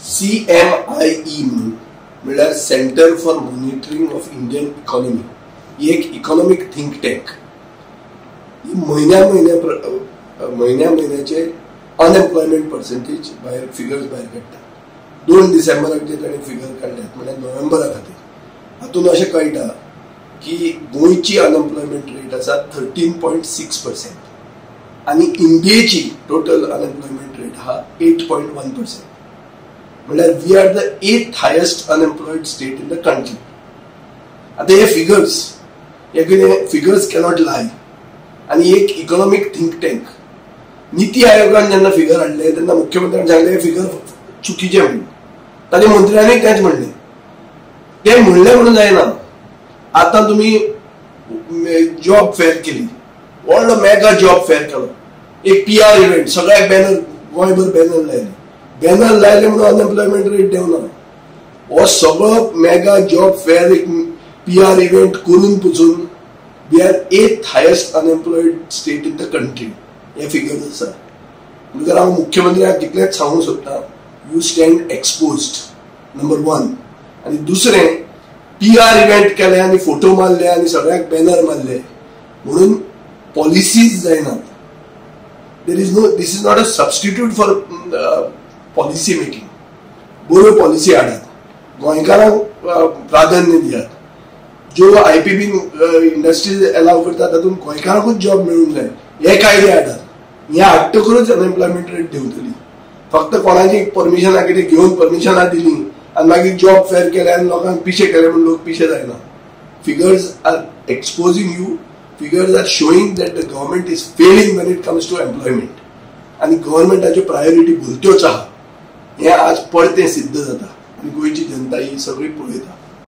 CMIE म्हणल्यार centre for monitoring of Indian economy ही एक इकॉनॉमिक थिंक टँक. महिन्याचे अनएम्प्लॉयमेंट पर्सेंटेज फिगर्स भायर काडटा. 2 डिसेंबराक जे ताणें फिगर काडल्यात म्हणजे नोव्हेंबरा खातीर. हातून अशें कळटा की गोंयची अनएम्प्लॉयमेंट रेट आसा 13.6% आणि इंडियेची टोटल अनएम्प्लॉयमेंट रेट हा 8.1%. म्हणल्यार we are the 8th highest unemployed state in the country. आता हे फिगर्स कॅनॉट लाय. आणि एक इकॉनॉमिक थिंक टँक नीती आयोगान जेन्ना फिगर हाडले तेन्ना मुख्यमंत्र्यान सांगले हे फिगर चुकीचे म्हणून. ताच्या मंत्र्यांनी तेच म्हणले. ते म्हणले म्हणून जायना. आता तुम्ही जॉब फेअर केली, व्हडलो मेगा जॉब फेअर केलो, एक PR इव्हेंट, सगळ्याक बॅनर, गोंयभर बॅनर लायले. बॅनर लायले म्हणून अनएम्प्लॉयमेंट रेट देवना. हो सगळो मेगा जॉब फेअर एक PR इव्हेंट करून पसून we are 8th highest unemployed state in the country. हे फिगर्स आसा. म्हणजे हांव मुख्यमंत्र्याक कितलेच सांगूंक सोदता, यू स्टँड एक्सपोज्ड, नंबर 1. आणि दुसरें, PR इव्हेंट केले आणि फोटो मारले आणि सगळ्याक बॅनर मारले म्हणून पॉलिसीज जायनात. This is not a substitute for policy making. बऱ्यो पॉलिसी हाडात, गोंयकारांक प्राधान्य दियात. ज्यो IPB इंडस्ट्रीज अलाव करतात तातूंत गोंयकारांकूच जॉब मेळूंक जाय हे कायदे हाडात. हे हाडटकूच अनएम्प्लॉयमेंट रेट देंवतली. फक्त कोणाची परमिशनां कितें घेवन परमिशनां दिली आणि मागीर जॉब फेअर केले आणि लोकांक पिशे केले म्हणून लोक पिशे जायना. Figures are exposing you. Figures are showing that the government is failing when it comes to employment. आणि गव्हर्नमेंटाच्यो प्रायोरिटी भलत्योच आहा. हे आज पडते सिद्ध जाता आणि गोंयची जनता ही सगळी पळयता.